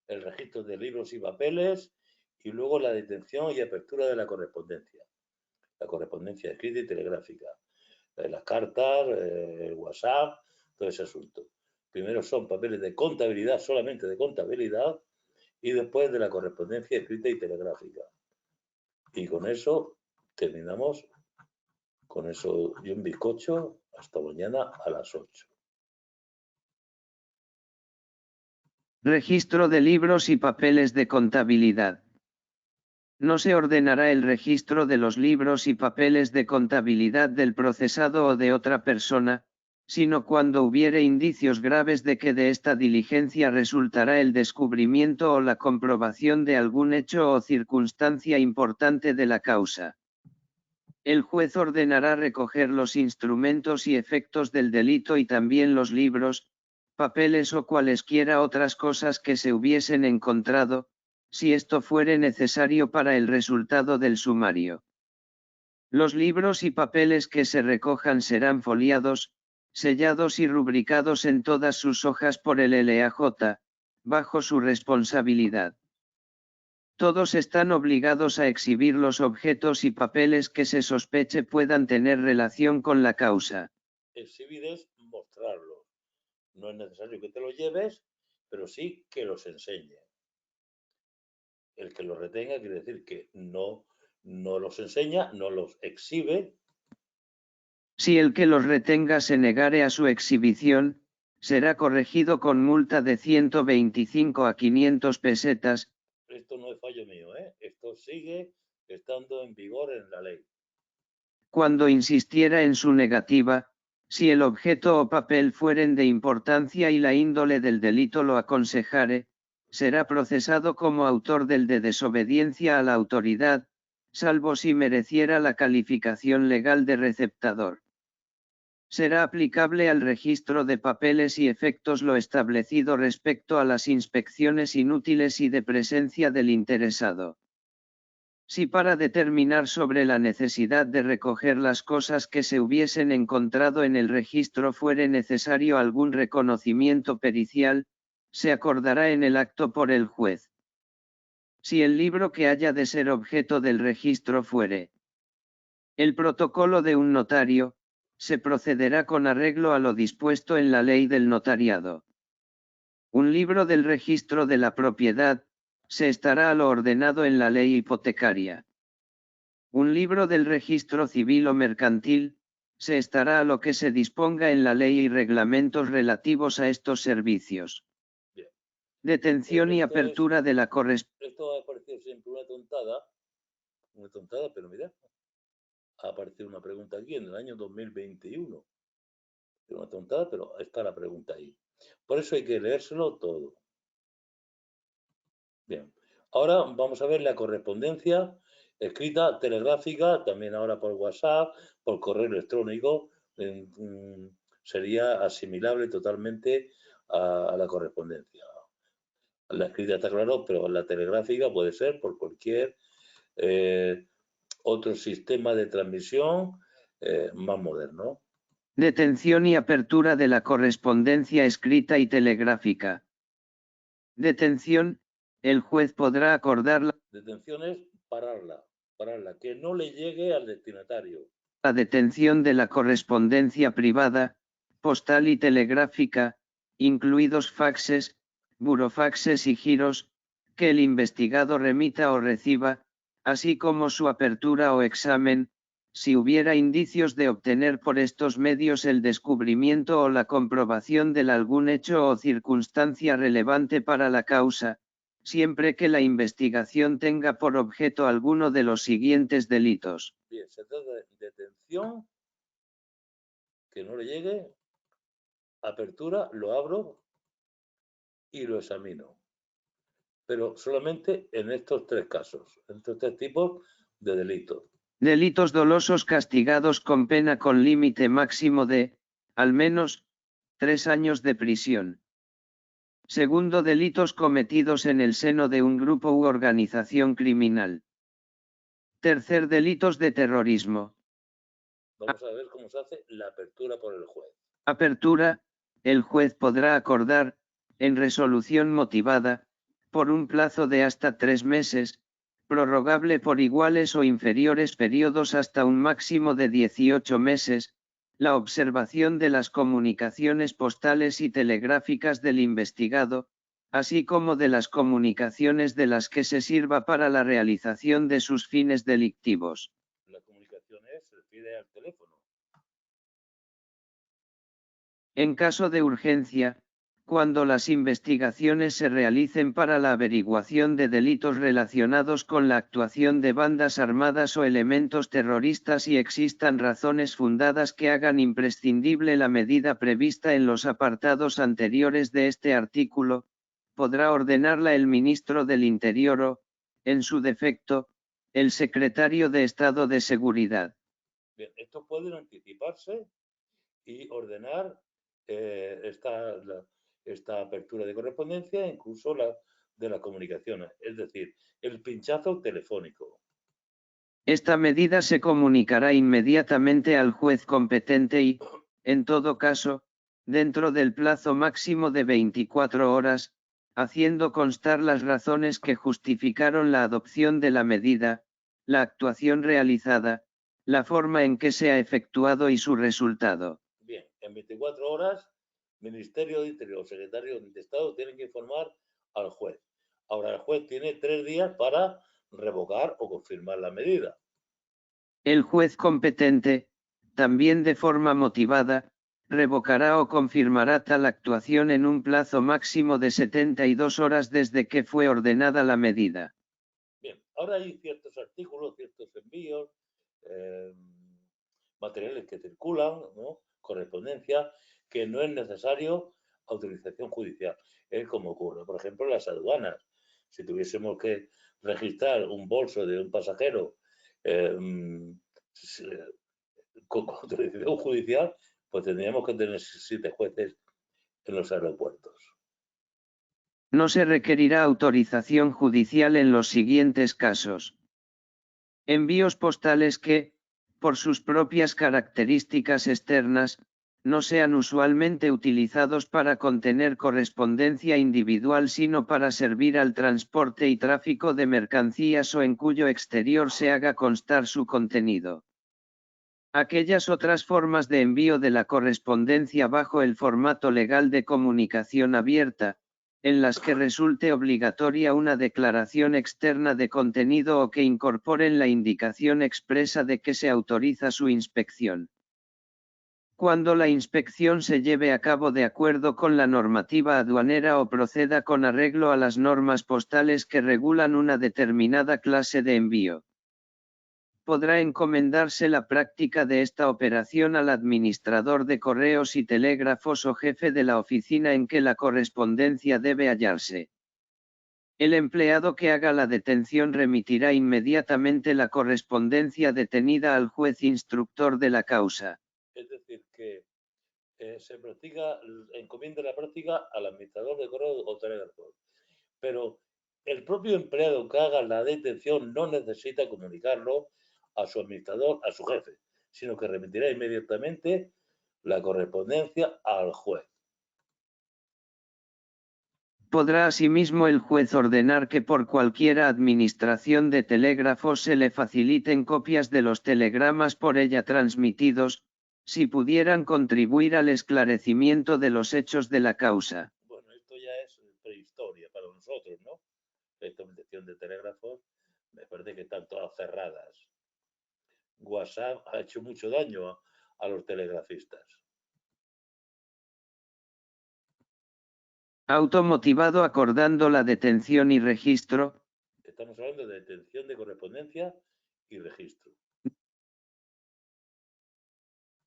el registro de libros y papeles y luego la detención y apertura de la correspondencia. La correspondencia escrita y telegráfica. Las cartas, el WhatsApp, todo ese asunto. Primero son papeles de contabilidad, solamente de contabilidad, y después de la correspondencia escrita y telegráfica. Y con eso terminamos. Con eso y un bizcocho. Hasta mañana a las 8. Registro de libros y papeles de contabilidad. No se ordenará el registro de los libros y papeles de contabilidad del procesado o de otra persona, sino cuando hubiere indicios graves de que de esta diligencia resultará el descubrimiento o la comprobación de algún hecho o circunstancia importante de la causa. El juez ordenará recoger los instrumentos y efectos del delito y también los libros, papeles o cualesquiera otras cosas que se hubiesen encontrado, si esto fuere necesario para el resultado del sumario. Los libros y papeles que se recojan serán foliados, sellados y rubricados en todas sus hojas por el LAJ, bajo su responsabilidad. Todos están obligados a exhibir los objetos y papeles que se sospeche puedan tener relación con la causa. Exhibir es mostrarlos. No es necesario que te los lleves, pero sí que los enseñe. El que los retenga quiere decir que no los enseña, no los exhibe. Si el que los retenga se negare a su exhibición, será corregido con multa de 125 a 500 pesetas. Esto no es fallo mío, ¿eh? Esto sigue estando en vigor en la ley. Cuando insistiera en su negativa, si el objeto o papel fueren de importancia y la índole del delito lo aconsejare, será procesado como autor del de desobediencia a la autoridad, salvo si mereciera la calificación legal de receptador. Será aplicable al registro de papeles y efectos lo establecido respecto a las inspecciones inútiles y de presencia del interesado. Si para determinar sobre la necesidad de recoger las cosas que se hubiesen encontrado en el registro fuere necesario algún reconocimiento pericial, se acordará en el acto por el juez. Si el libro que haya de ser objeto del registro fuere el protocolo de un notario, se procederá con arreglo a lo dispuesto en la ley del notariado. Un libro del registro de la propiedad, se estará a lo ordenado en la ley hipotecaria. Un libro del registro civil o mercantil, se estará a lo que se disponga en la ley y reglamentos relativos a estos servicios. Bien. Detención y apertura de la correspondencia. Esto ha parecido siempre una tontada, pero mira, ha aparecido una pregunta aquí en el año 2021. Es una tontada, pero está la pregunta ahí. Por eso hay que leérselo todo. Bien, ahora vamos a ver la correspondencia escrita, telegráfica, también ahora por WhatsApp, por correo electrónico, sería asimilable totalmente a la correspondencia. La escrita está claro, pero la telegráfica puede ser por cualquier otro sistema de transmisión más moderno. Detención y apertura de la correspondencia escrita y telegráfica. Detención, el juez podrá acordarla. Detención es pararla, que no le llegue al destinatario. La detención de la correspondencia privada, postal y telegráfica, incluidos faxes, burofaxes y giros, que el investigado remita o reciba, así como su apertura o examen, si hubiera indicios de obtener por estos medios el descubrimiento o la comprobación de algún hecho o circunstancia relevante para la causa, siempre que la investigación tenga por objeto alguno de los siguientes delitos. Bien, se trata de detención, que no le llegue, apertura, lo abro y lo examino. Pero solamente en estos tres casos, en estos tres tipos de delitos. Delitos dolosos castigados con pena con límite máximo de, al menos, 3 años de prisión. Segundo, delitos cometidos en el seno de un grupo u organización criminal. Tercer, delitos de terrorismo. Vamos a ver cómo se hace la apertura por el juez. Apertura, el juez podrá acordar, en resolución motivada, por un plazo de hasta 3 meses, prorrogable por iguales o inferiores periodos hasta un máximo de 18 meses, la observación de las comunicaciones postales y telegráficas del investigado, así como de las comunicaciones de las que se sirva para la realización de sus fines delictivos. La comunicación se refiere al teléfono. En caso de urgencia, cuando las investigaciones se realicen para la averiguación de delitos relacionados con la actuación de bandas armadas o elementos terroristas y existan razones fundadas que hagan imprescindible la medida prevista en los apartados anteriores de este artículo, podrá ordenarla el ministro del Interior o, en su defecto, el secretario de Estado de Seguridad. Bien, estos pueden anticiparse y ordenar esta apertura de correspondencia, incluso la de las comunicaciones, es decir, el pinchazo telefónico. Esta medida se comunicará inmediatamente al juez competente y, en todo caso, dentro del plazo máximo de 24 horas, haciendo constar las razones que justificaron la adopción de la medida, la actuación realizada, la forma en que se ha efectuado y su resultado. Bien, en 24 horas, Ministerio de Interior o Secretario de Estado tienen que informar al juez. Ahora el juez tiene 3 días para revocar o confirmar la medida. El juez competente, también de forma motivada, revocará o confirmará tal actuación en un plazo máximo de 72 horas desde que fue ordenada la medida. Bien, ahora hay ciertos artículos, ciertos envíos, materiales que circulan, ¿no? Correspondencia, que no es necesario autorización judicial. Es como ocurre, por ejemplo, en las aduanas. Si tuviésemos que registrar un bolso de un pasajero con autorización judicial, pues tendríamos que tener 7 jueces en los aeropuertos. No se requerirá autorización judicial en los siguientes casos. Envíos postales que, por sus propias características externas, no sean usualmente utilizados para contener correspondencia individual sino para servir al transporte y tráfico de mercancías o en cuyo exterior se haga constar su contenido. Aquellas otras formas de envío de la correspondencia bajo el formato legal de comunicación abierta, en las que resulte obligatoria una declaración externa de contenido o que incorporen la indicación expresa de que se autoriza su inspección. Cuando la inspección se lleve a cabo de acuerdo con la normativa aduanera o proceda con arreglo a las normas postales que regulan una determinada clase de envío. Podrá encomendarse la práctica de esta operación al administrador de correos y telégrafos o jefe de la oficina en que la correspondencia debe hallarse. El empleado que haga la detención remitirá inmediatamente la correspondencia detenida al juez instructor de la causa. Es decir, que se practica, encomienda la práctica al administrador de correos o telégrafos. Pero el propio empleado que haga la detención no necesita comunicarlo a su administrador, a su jefe, sino que remitirá inmediatamente la correspondencia al juez. Podrá asimismo el juez ordenar que por cualquier administración de telégrafos se le faciliten copias de los telegramas por ella transmitidos, si pudieran contribuir al esclarecimiento de los hechos de la causa. Bueno, esto ya es prehistoria para nosotros, ¿no? La implementación de telégrafos, me parece que están todas cerradas. WhatsApp ha hecho mucho daño a los telegrafistas. Automotivado acordando la detención y registro. Estamos hablando de detención de correspondencia y registro.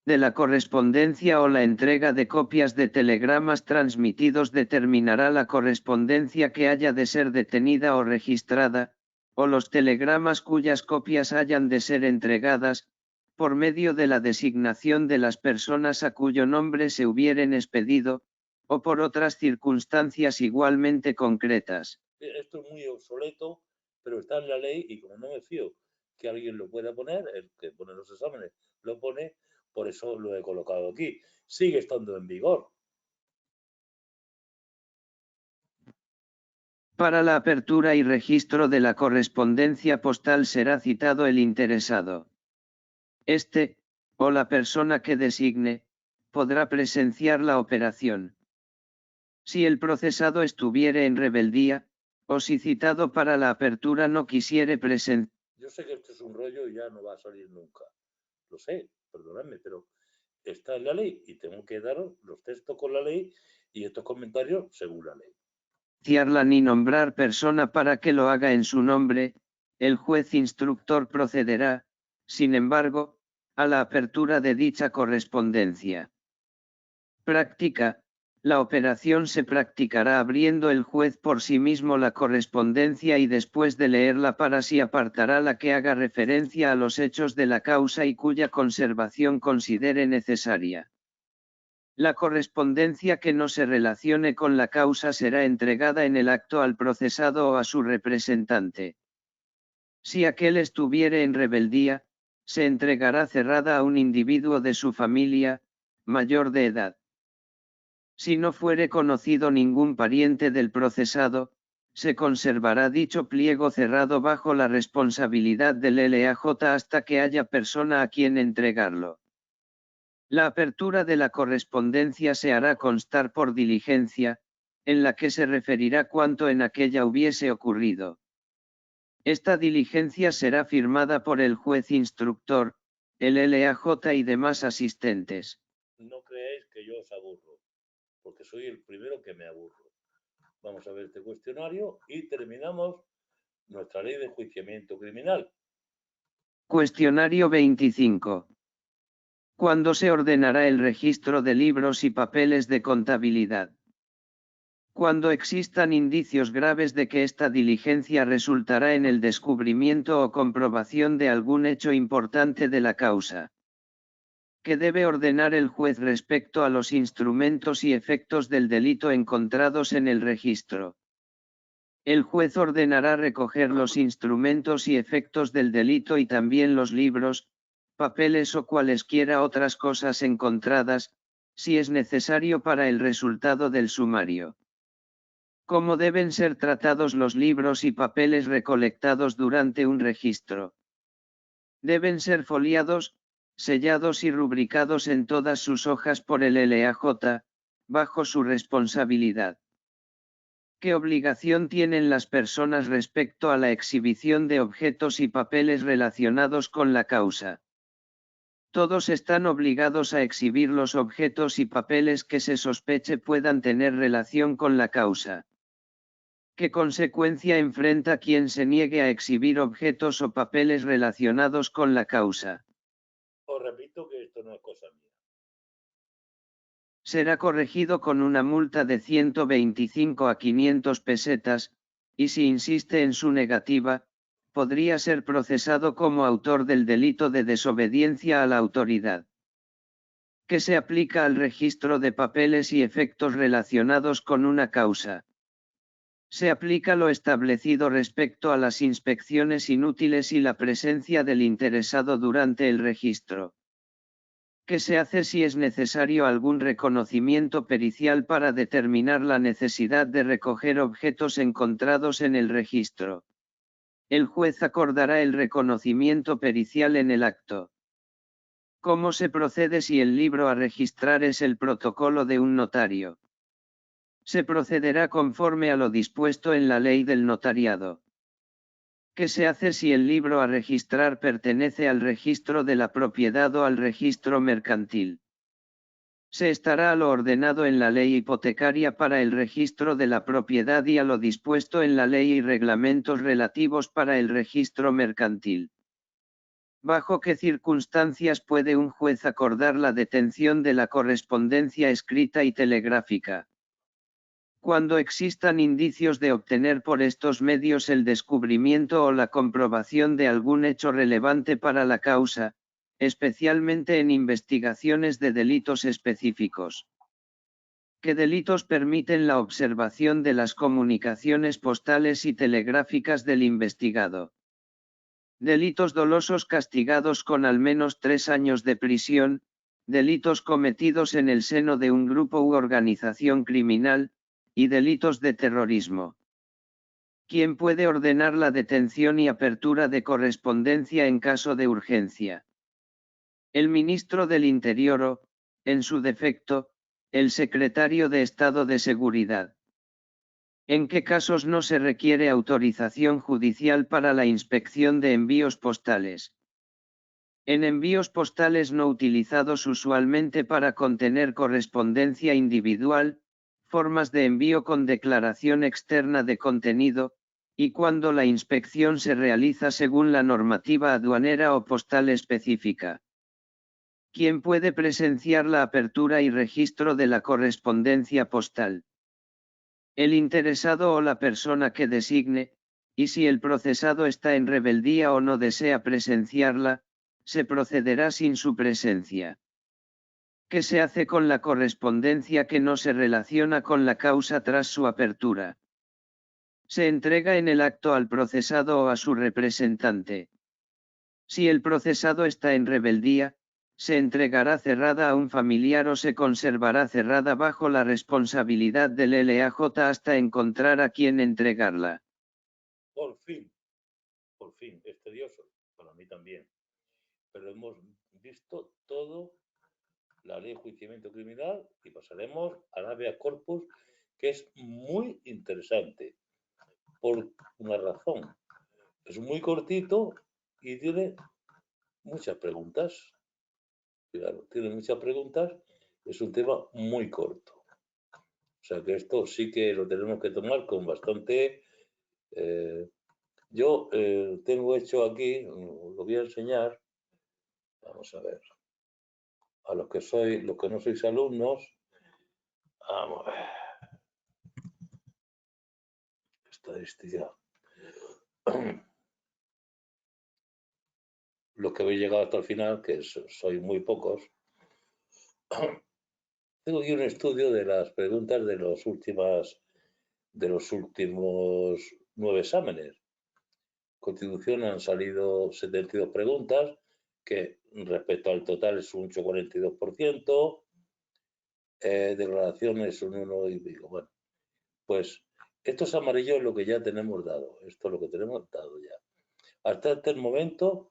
De la correspondencia o la entrega de copias de telegramas transmitidos determinará la correspondencia que haya de ser detenida o registrada, o los telegramas cuyas copias hayan de ser entregadas, por medio de la designación de las personas a cuyo nombre se hubieren expedido, o por otras circunstancias igualmente concretas. Esto es muy obsoleto, pero está en la ley y como no me fío que alguien lo pueda poner, el que pone los exámenes lo pone, por eso lo he colocado aquí. Sigue estando en vigor. Para la apertura y registro de la correspondencia postal será citado el interesado. Este, o la persona que designe, podrá presenciar la operación. Si el procesado estuviere en rebeldía, o si citado para la apertura no quisiere presenciar. Yo sé que esto es un rollo y ya no va a salir nunca. Lo sé, perdonadme, pero está en la ley y tengo que daros los textos con la ley y estos comentarios según la ley. Ni nombrar persona para que lo haga en su nombre, el juez instructor procederá, sin embargo, a la apertura de dicha correspondencia. Práctica. La operación se practicará abriendo el juez por sí mismo la correspondencia y después de leerla para sí apartará la que haga referencia a los hechos de la causa y cuya conservación considere necesaria. La correspondencia que no se relacione con la causa será entregada en el acto al procesado o a su representante. Si aquel estuviere en rebeldía, se entregará cerrada a un individuo de su familia, mayor de edad. Si no fuere conocido ningún pariente del procesado, se conservará dicho pliego cerrado bajo la responsabilidad del LAJ hasta que haya persona a quien entregarlo. La apertura de la correspondencia se hará constar por diligencia, en la que se referirá cuanto en aquella hubiese ocurrido. Esta diligencia será firmada por el juez instructor, el LAJ y demás asistentes. No creáis que yo os aburro, porque soy el primero que me aburro. Vamos a ver este cuestionario y terminamos nuestra ley de enjuiciamiento criminal. Cuestionario 25. ¿Cuándo se ordenará el registro de libros y papeles de contabilidad? Cuando existan indicios graves de que esta diligencia resultará en el descubrimiento o comprobación de algún hecho importante de la causa. Que debe ordenar el juez respecto a los instrumentos y efectos del delito encontrados en el registro. El juez ordenará recoger los instrumentos y efectos del delito y también los libros, papeles o cualesquiera otras cosas encontradas, si es necesario para el resultado del sumario. ¿Cómo deben ser tratados los libros y papeles recolectados durante un registro? Deben ser foliados, sellados y rubricados en todas sus hojas por el LAJ, bajo su responsabilidad. ¿Qué obligación tienen las personas respecto a la exhibición de objetos y papeles relacionados con la causa? Todos están obligados a exhibir los objetos y papeles que se sospeche puedan tener relación con la causa. ¿Qué consecuencia enfrenta quien se niegue a exhibir objetos o papeles relacionados con la causa? Os repito que esto no es cosa mía. Será corregido con una multa de 125 a 500 pesetas, y si insiste en su negativa, podría ser procesado como autor del delito de desobediencia a la autoridad. ¿Qué se aplica al registro de papeles y efectos relacionados con una causa? Se aplica lo establecido respecto a las inspecciones inútiles y la presencia del interesado durante el registro. ¿Qué se hace si es necesario algún reconocimiento pericial para determinar la necesidad de recoger objetos encontrados en el registro? El juez acordará el reconocimiento pericial en el acto. ¿Cómo se procede si el libro a registrar es el protocolo de un notario? Se procederá conforme a lo dispuesto en la ley del notariado. ¿Qué se hace si el libro a registrar pertenece al registro de la propiedad o al registro mercantil? Se estará a lo ordenado en la ley hipotecaria para el registro de la propiedad y a lo dispuesto en la ley y reglamentos relativos para el registro mercantil. ¿Bajo qué circunstancias puede un juez acordar la detención de la correspondencia escrita y telegráfica? Cuando existan indicios de obtener por estos medios el descubrimiento o la comprobación de algún hecho relevante para la causa, especialmente en investigaciones de delitos específicos. ¿Qué delitos permiten la observación de las comunicaciones postales y telegráficas del investigado? Delitos dolosos castigados con al menos 3 años de prisión, delitos cometidos en el seno de un grupo u organización criminal, y delitos de terrorismo. ¿Quién puede ordenar la detención y apertura de correspondencia en caso de urgencia? El ministro del Interior o, en su defecto, el secretario de Estado de Seguridad. ¿En qué casos no se requiere autorización judicial para la inspección de envíos postales? En envíos postales no utilizados usualmente para contener correspondencia individual, formas de envío con declaración externa de contenido, y cuando la inspección se realiza según la normativa aduanera o postal específica. ¿Quién puede presenciar la apertura y registro de la correspondencia postal? El interesado o la persona que designe, y si el procesado está en rebeldía o no desea presenciarla, se procederá sin su presencia. ¿Qué se hace con la correspondencia que no se relaciona con la causa tras su apertura? Se entrega en el acto al procesado o a su representante. Si el procesado está en rebeldía, se entregará cerrada a un familiar o se conservará cerrada bajo la responsabilidad del LAJ hasta encontrar a quien entregarla. Por fin, es tedioso, para mí también. Pero hemos visto todo, la ley de enjuiciamiento criminal, y pasaremos al habeas corpus, que es muy interesante, por una razón. Es muy cortito y tiene muchas preguntas. Claro, tiene muchas preguntas, es un tema muy corto. O sea que esto sí que lo tenemos que tomar con bastante... yo tengo hecho aquí, lo voy a enseñar, vamos a ver, a los que no sois alumnos, vamos a ver, estadística. Los que habéis llegado hasta el final, que sois muy pocos, tengo aquí un estudio de las preguntas de los últimos 9 exámenes. Constitución han salido 72 preguntas, que respecto al total es un 8,42%, declaraciones un 1 y pico. Bueno, pues esto es amarillo lo que ya tenemos dado, esto es lo que tenemos dado ya. Hasta este momento,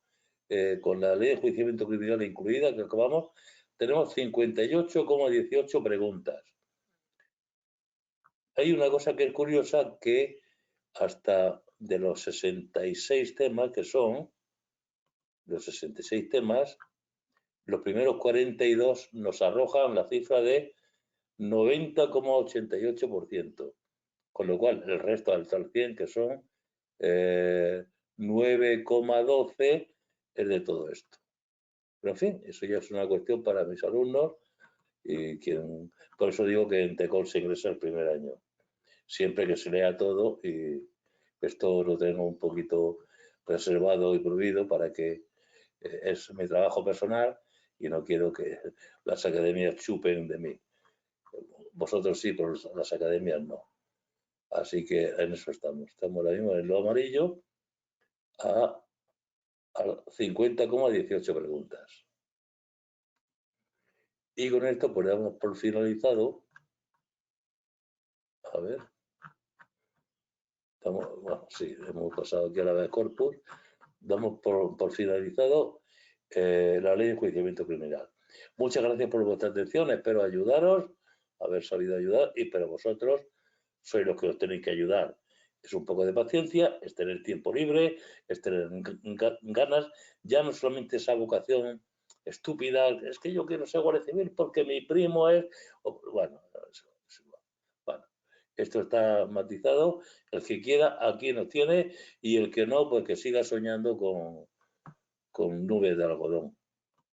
con la ley de enjuiciamiento criminal incluida que acabamos, tenemos 58,18 preguntas. Hay una cosa que es curiosa, que hasta de los 66 temas que son, los 66 temas, los primeros 42 nos arrojan la cifra de 90,88%, con lo cual el resto al 100, que son 9,12, es de todo esto. Pero en fin, eso ya es una cuestión para mis alumnos, y por eso digo que en TECOL se ingresa el primer año. Siempre que se lea todo, y esto lo tengo un poquito reservado y prohibido para que es mi trabajo personal y no quiero que las academias chupen de mí. Vosotros sí, pero las academias no. Así que en eso estamos. Estamos ahora mismo en lo amarillo a 50,18 preguntas. Y con esto pues damos por finalizado. A ver. Bueno, sí, hemos pasado aquí a la habeas corpus. Damos por finalizado la ley de enjuiciamiento criminal. Muchas gracias por vuestra atención. Espero ayudaros, haber sabido ayudar, pero vosotros sois los que os tenéis que ayudar. Es un poco de paciencia, es tener tiempo libre, es tener ganas, ya no solamente esa vocación estúpida, es que yo quiero ser guardia civil porque mi primo es... Bueno, esto está matizado, el que quiera aquí nos tiene, y el que no, pues que siga soñando con nubes de algodón.